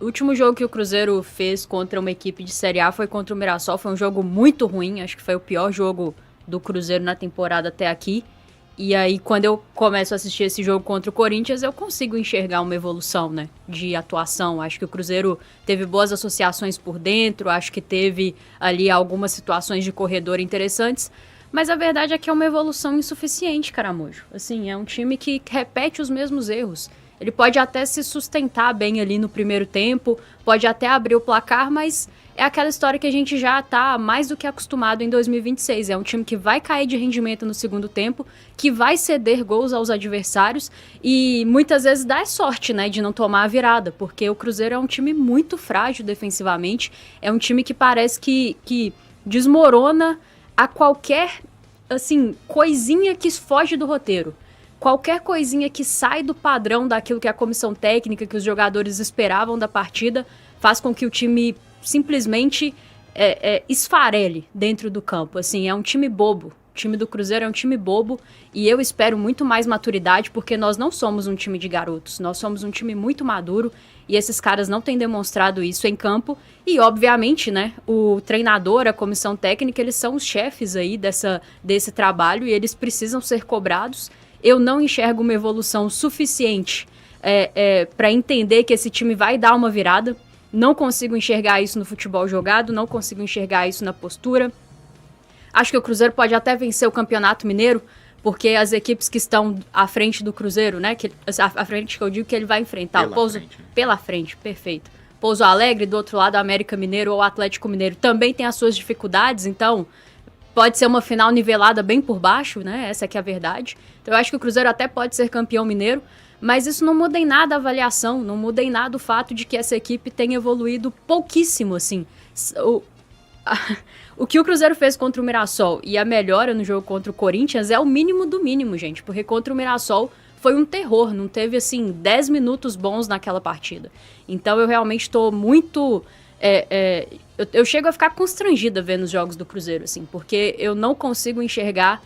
O último jogo que o Cruzeiro fez contra uma equipe de Série A foi contra o Mirassol. Foi um jogo muito ruim, acho que foi o pior jogo do Cruzeiro na temporada até aqui. E aí, quando eu começo a assistir esse jogo contra o Corinthians, eu consigo enxergar uma evolução, né, de atuação. Acho que o Cruzeiro teve boas associações por dentro, acho que teve ali algumas situações de corredor interessantes. Mas a verdade é que é uma evolução insuficiente, Caramujo. Assim, é um time que repete os mesmos erros. Ele pode até se sustentar bem ali no primeiro tempo, pode até abrir o placar, mas é aquela história que a gente já tá mais do que acostumado em 2026. É um time que vai cair de rendimento no segundo tempo, que vai ceder gols aos adversários e muitas vezes dá sorte, né, de não tomar a virada, porque o Cruzeiro é um time muito frágil defensivamente, é um time que parece que desmorona a qualquer, assim, coisinha que foge do roteiro. Qualquer coisinha que sai do padrão daquilo que a comissão técnica, que os jogadores esperavam da partida, faz com que o time simplesmente esfarele dentro do campo. Assim, é um time bobo. O time do Cruzeiro é um time bobo e eu espero muito mais maturidade, porque nós não somos um time de garotos, nós somos um time muito maduro e esses caras não têm demonstrado isso em campo. E, obviamente, né, o treinador, a comissão técnica, eles são os chefes aí desse trabalho e eles precisam ser cobrados. Eu não enxergo uma evolução suficiente para entender que esse time vai dar uma virada. Não consigo enxergar isso no futebol jogado, não consigo enxergar isso na postura. Acho que o Cruzeiro pode até vencer o Campeonato Mineiro, porque as equipes que estão à frente do Cruzeiro, né, à frente que eu digo que ele vai enfrentar, o Pouso, frente, né? Pela frente, perfeito. Pouso Alegre, do outro lado, América Mineiro ou Atlético Mineiro também tem as suas dificuldades, então pode ser uma final nivelada bem por baixo, né? Essa que é a verdade. Então eu acho que o Cruzeiro até pode ser campeão mineiro, mas isso não muda em nada a avaliação, não muda em nada o fato de que essa equipe tem evoluído pouquíssimo, assim. O que o Cruzeiro fez contra o Mirassol e a melhora no jogo contra o Corinthians é o mínimo do mínimo, gente, porque contra o Mirassol foi um terror, não teve, assim, 10 minutos bons naquela partida. Então eu realmente estou muito... eu chego a ficar constrangida vendo os jogos do Cruzeiro, assim, porque eu não consigo enxergar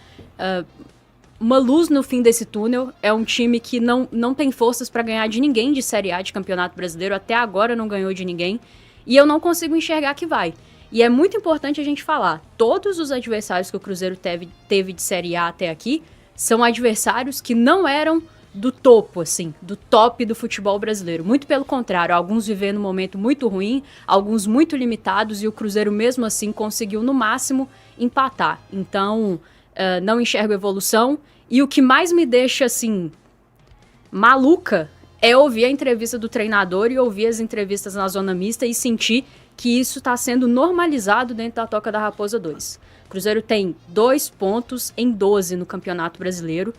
uma luz no fim desse túnel. É um time que não tem forças para ganhar de ninguém de Série A de Campeonato Brasileiro, até agora não ganhou de ninguém, e eu não consigo enxergar que vai. E é muito importante a gente falar, todos os adversários que o Cruzeiro teve de Série A até aqui são adversários que não eram do topo, assim, do top do futebol brasileiro. Muito pelo contrário, alguns vivendo um momento muito ruim, alguns muito limitados, e o Cruzeiro mesmo assim conseguiu no máximo empatar. Então, não enxergo evolução, e o que mais me deixa, assim, maluca é ouvir a entrevista do treinador e ouvir as entrevistas na zona mista e sentir que isso está sendo normalizado dentro da Toca da Raposa 2. O Cruzeiro tem 2 pontos em 12 no Campeonato Brasileiro.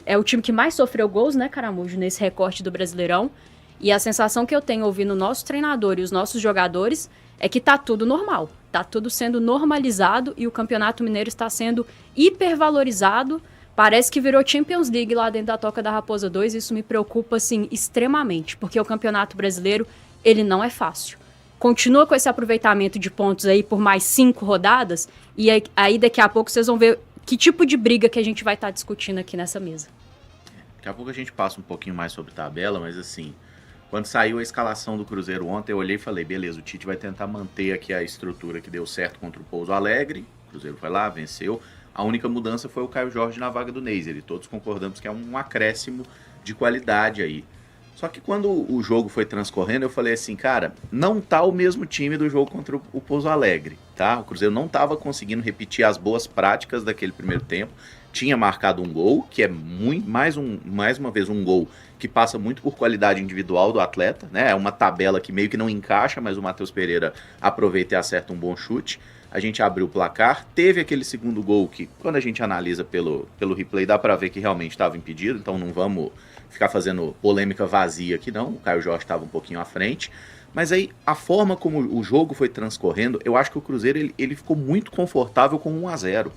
É o time que mais sofreu gols, né, Caramujo, nesse recorte do Brasileirão. E a sensação que eu tenho ouvindo o nosso treinador e os nossos jogadores é que tá tudo normal. Tá tudo sendo normalizado e o Campeonato Mineiro está sendo hipervalorizado. Parece que virou Champions League lá dentro da Toca da Raposa 2. Isso me preocupa, assim, extremamente, porque o Campeonato Brasileiro, ele não é fácil. Continua com esse aproveitamento de pontos aí por mais 5 rodadas, e aí daqui a pouco vocês vão ver que tipo de briga que a gente vai estar discutindo aqui nessa mesa. Daqui a pouco a gente passa um poucruinho mais sobre tabela, mas assim, quando saiu a escalação do Cruzeiro ontem, eu olhei e falei, beleza, o Tite vai tentar manter aqui a estrutura que deu certo contra o Pouso Alegre. O Cruzeiro foi lá, venceu. A única mudança foi o Caio Jorge na vaga do Neiser, e todos concordamos que é um acréscimo de qualidade aí. Só que quando o jogo foi transcorrendo, eu falei assim, cara, não tá o mesmo time do jogo contra o Pouso Alegre, tá? O Cruzeiro não tava conseguindo repetir as boas práticas daquele primeiro tempo. Tinha marcado um gol, que é mais uma vez um gol que passa muito por qualidade individual do atleta, né? É uma tabela que meio que não encaixa, mas o Matheus Pereira aproveita e acerta um bom chute. A gente abriu o placar, teve aquele segundo gol que, quando a gente analisa pelo replay, dá pra ver que realmente estava impedido, então não vamos ficar fazendo polêmica vazia aqui não, o Caio Jorge estava um pouquinho à frente, mas aí a forma como o jogo foi transcorrendo, eu acho que o Cruzeiro ele ficou muito confortável com 1-0.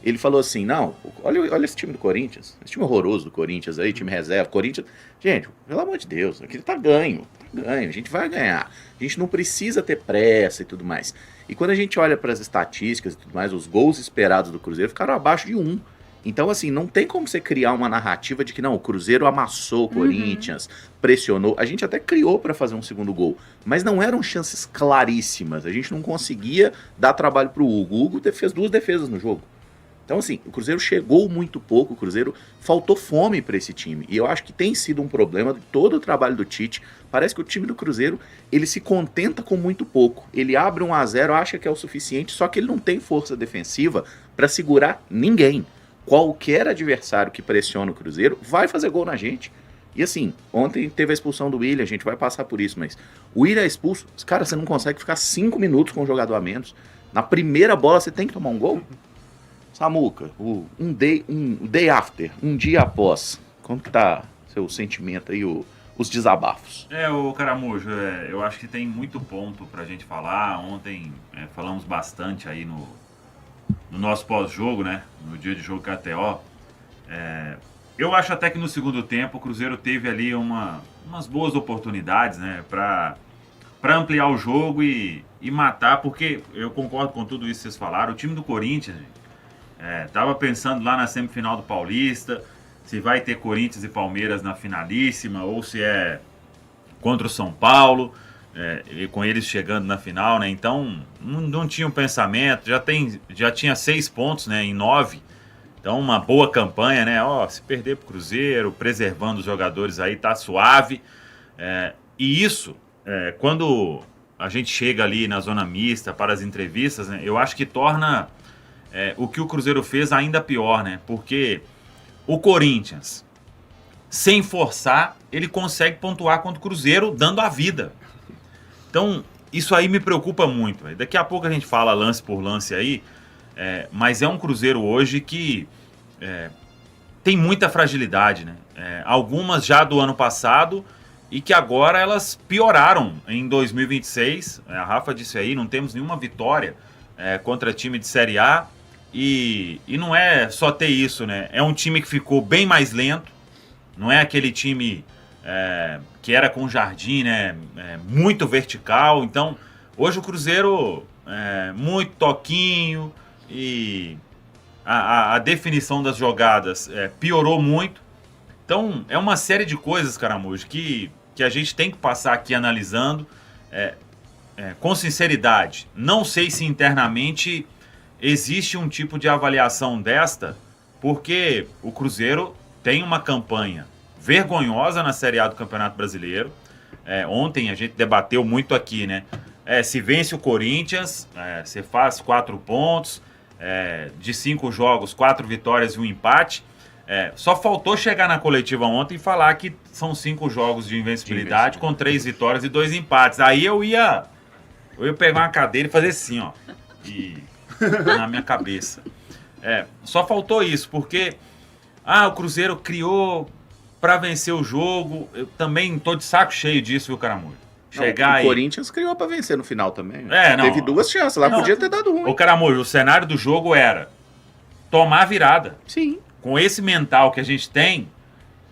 Ele falou assim, não, olha esse time do Corinthians, esse time horroroso do Corinthians aí, time reserva, Corinthians, gente, pelo amor de Deus, aqui tá ganho, a gente vai ganhar, a gente não precisa ter pressa e tudo mais. E quando a gente olha para as estatísticas e tudo mais, os gols esperados do Cruzeiro ficaram abaixo de 1. Então, assim, não tem como você criar uma narrativa de que não, o Cruzeiro amassou o Corinthians, pressionou. A gente até criou para fazer um segundo gol, mas não eram chances claríssimas. A gente não conseguia dar trabalho pro Hugo. O Hugo fez 2 defesas no jogo. Então, assim, o Cruzeiro chegou muito pouco, o Cruzeiro faltou fome para esse time. E eu acho que tem sido um problema de todo o trabalho do Tite. Parece que o time do Cruzeiro, ele se contenta com muito pouco. Ele abre 1-0, acha que é o suficiente, só que ele não tem força defensiva para segurar ninguém. Qualquer adversário que pressiona o Cruzeiro vai fazer gol na gente. E assim, ontem teve a expulsão do Willian, a gente vai passar por isso, mas o Willian é expulso, cara, você não consegue ficar 5 minutos com um jogador a menos. Na primeira bola você tem que tomar um gol? Samuca, um day after, um dia após, como que tá seu sentimento aí, os desabafos? O Caramujo, eu acho que tem muito ponto pra gente falar. Ontem falamos bastante aí no nosso pós-jogo, né, no dia de jogo KTO. Eu acho até que no segundo tempo o Cruzeiro teve ali umas boas oportunidades, né, pra ampliar o jogo e matar, porque eu concordo com tudo isso que vocês falaram. O time do Corinthians, gente, tava pensando lá na semifinal do Paulista, se vai ter Corinthians e Palmeiras na finalíssima, ou se é contra o São Paulo, e com eles chegando na final, né? Então, não tinha um pensamento, já tinha 6 pontos, né, em 9, então uma boa campanha, né? Se perder pro Cruzeiro, preservando os jogadores aí, tá suave, e isso, quando a gente chega ali na zona mista para as entrevistas, né, eu acho que torna o que o Cruzeiro fez ainda pior, né? Porque o Corinthians, sem forçar, ele consegue pontuar contra o Cruzeiro dando a vida. Então, isso aí me preocupa muito. Daqui a pouco a gente fala lance por lance aí, mas é um Cruzeiro hoje que tem muita fragilidade, né? Algumas já do ano passado e que agora elas pioraram em 2026. A Rafa disse aí, não temos nenhuma vitória contra time de Série A. E não é só ter isso, né? É um time que ficou bem mais lento. Não é aquele time que era com o Jardim, né? Muito vertical. Então, hoje o Cruzeiro muito toquinho e a definição das jogadas piorou muito. Então, é uma série de coisas, Caramujo, que a gente tem que passar aqui analisando com sinceridade. Não sei se internamente existe um tipo de avaliação desta, porque o Cruzeiro tem uma campanha vergonhosa na Série A do Campeonato Brasileiro. Ontem a gente debateu muito aqui, né? Se vence o Corinthians, você faz 4 pontos, de 5 jogos, 4 vitórias e 1 empate. Só faltou chegar na coletiva ontem e falar que são 5 jogos de invencibilidade com 3 vitórias e 2 empates. Aí eu ia pegar uma cadeira e fazer assim, ó, na minha cabeça. Só faltou isso, porque o Cruzeiro criou para vencer o jogo. Eu também tô de saco cheio disso, viu, Caramujo? O Corinthians criou para vencer no final também. Teve 2 chances lá, podia ter dado ruim. O Caramujo, o cenário do jogo era tomar a virada. Sim. Com esse mental que a gente tem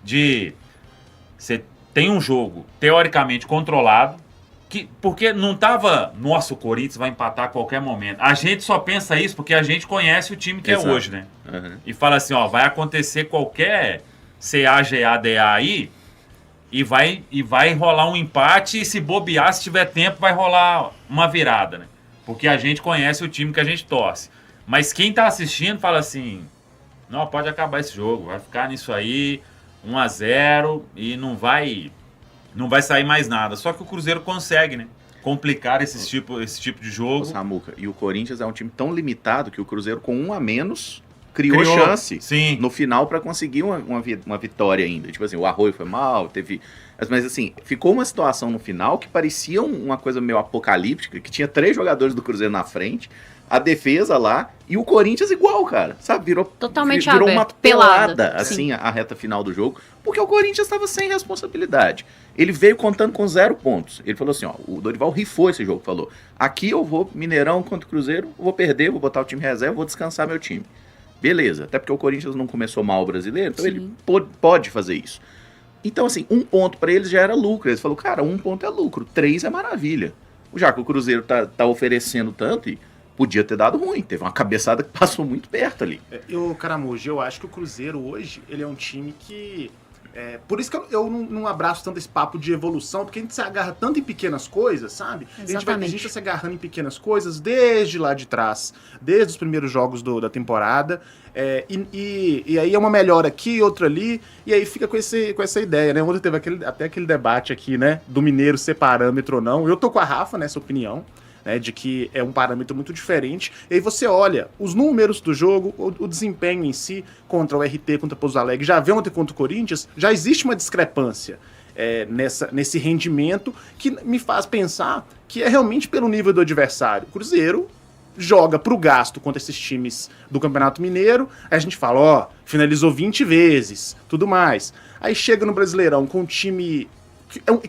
de você tem um jogo teoricamente controlado, porque não tava, nossa, o Corinthians vai empatar a qualquer momento. A gente só pensa isso porque a gente conhece o time que é hoje, né? Uhum. E fala assim, vai acontecer qualquer CAGADA aí e vai rolar um empate, e se bobear, se tiver tempo, vai rolar uma virada, né? Porque a gente conhece o time que a gente torce. Mas quem tá assistindo fala assim, não, pode acabar esse jogo, vai ficar nisso aí, 1-0 e não vai sair mais nada. Só que o Cruzeiro consegue, né? Complicar esse tipo de jogo. Samuca, e o Corinthians é um time tão limitado que o Cruzeiro, com 1 a menos, criou chance no final para conseguir uma vitória ainda. Tipo assim, o Arroio foi mal, teve... Mas assim, ficou uma situação no final que parecia uma coisa meio apocalíptica, que tinha 3 jogadores do Cruzeiro na frente, a defesa lá, e o Corinthians igual, cara. Sabe? Virou uma pelada, assim, a reta final do jogo, porque o Corinthians estava sem responsabilidade. Ele veio contando com 0 pontos. Ele falou assim, o Dorival rifou esse jogo, falou, aqui eu vou, Mineirão contra o Cruzeiro, vou perder, vou botar o time reserva, vou descansar meu time. Beleza, até porque o Corinthians não começou mal o brasileiro, então ele pode fazer isso. Então, assim, 1 ponto para eles já era lucro. Eles falaram, cara, 1 ponto é lucro, 3 é maravilha. Já que o Cruzeiro tá oferecendo tanto, podia ter dado ruim. Teve uma cabeçada que passou muito perto ali. Caramujo, eu acho que o Cruzeiro hoje, ele é um time que... por isso que eu não abraço tanto esse papo de evolução, porque a gente se agarra tanto em pequenas coisas, sabe? A gente vai se agarrando em pequenas coisas desde lá de trás, desde os primeiros jogos da temporada, e aí é uma melhora aqui, outra ali, e aí fica com essa ideia, né? Ontem teve até aquele debate aqui, né, do Mineiro ser parâmetro ou não. Eu tô com a Rafa nessa opinião, né, de que é um parâmetro muito diferente. E aí você olha os números do jogo, o desempenho em si, contra o RT, contra o Pouso Alegre, já vê ontem contra o Corinthians, já existe uma discrepância nesse rendimento que me faz pensar que é realmente pelo nível do adversário. O Cruzeiro joga pro gasto contra esses times do Campeonato Mineiro, aí a gente fala, finalizou 20 vezes, tudo mais. Aí chega no Brasileirão com um time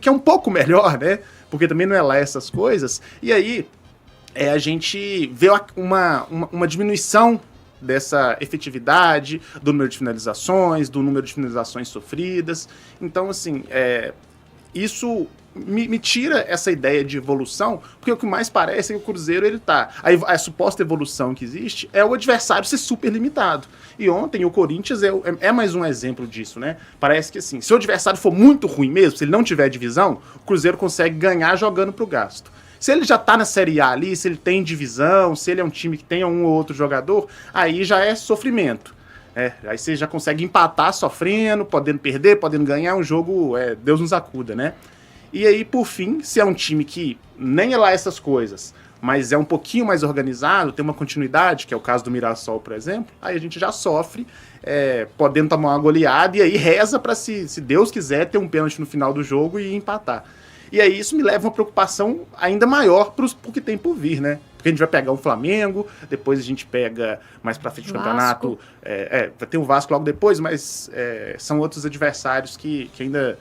que é um pouco melhor, né? Porque também não é lá essas coisas, e aí a gente vê uma diminuição dessa efetividade, do número de finalizações sofridas. Então, assim, isso me tira essa ideia de evolução, porque o que mais parece é que o Cruzeiro, ele tá... A suposta evolução que existe é o adversário ser super limitado. E ontem o Corinthians é mais um exemplo disso, né? Parece que, assim, se o adversário for muito ruim mesmo, se ele não tiver divisão, o Cruzeiro consegue ganhar jogando pro gasto. Se ele já tá na Série A ali, se ele tem divisão, se ele é um time que tenha um ou outro jogador, aí já é sofrimento. Aí você já consegue empatar sofrendo, podendo perder, podendo ganhar, um jogo, Deus nos acuda, né? E aí, por fim, se é um time que nem é lá essas coisas, mas é um pouquinho mais organizado, tem uma continuidade, que é o caso do Mirassol, por exemplo, aí a gente já sofre, podendo tomar uma goleada, e aí reza para, se Deus quiser, ter um pênalti no final do jogo e empatar. E aí isso me leva a uma preocupação ainda maior pro que tem por vir, né? Porque a gente vai pegar o Flamengo, depois a gente pega mais pra frente do campeonato, vai ter o Vasco logo depois, mas são outros adversários que ainda...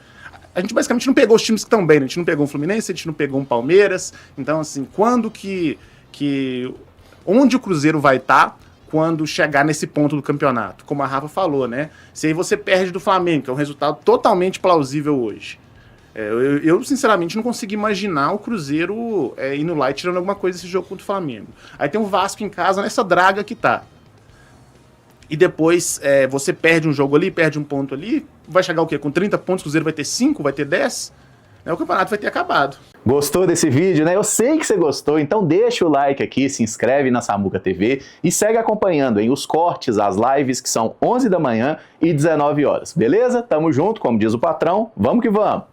A gente basicamente não pegou os times que estão bem, né? A gente não pegou um Fluminense, a gente não pegou um Palmeiras. Então, assim, onde o Cruzeiro vai estar quando chegar nesse ponto do campeonato? Como a Rafa falou, né? Se aí você perde do Flamengo, que é um resultado totalmente plausível hoje. Eu, sinceramente, não consigo imaginar o Cruzeiro indo lá e tirando alguma coisa desse jogo contra o Flamengo. Aí tem o Vasco em casa, nessa draga que tá. E depois você perde um jogo ali, perde um ponto ali, vai chegar o quê? Com 30 pontos, o Cruzeiro vai ter 5, vai ter 10? O campeonato vai ter acabado. Gostou desse vídeo, né? Eu sei que você gostou, então deixa o like aqui, se inscreve na Samuca TV e segue acompanhando os cortes, as lives que são 11 da manhã e 19 horas, beleza? Tamo junto, como diz o patrão, vamos que vamos!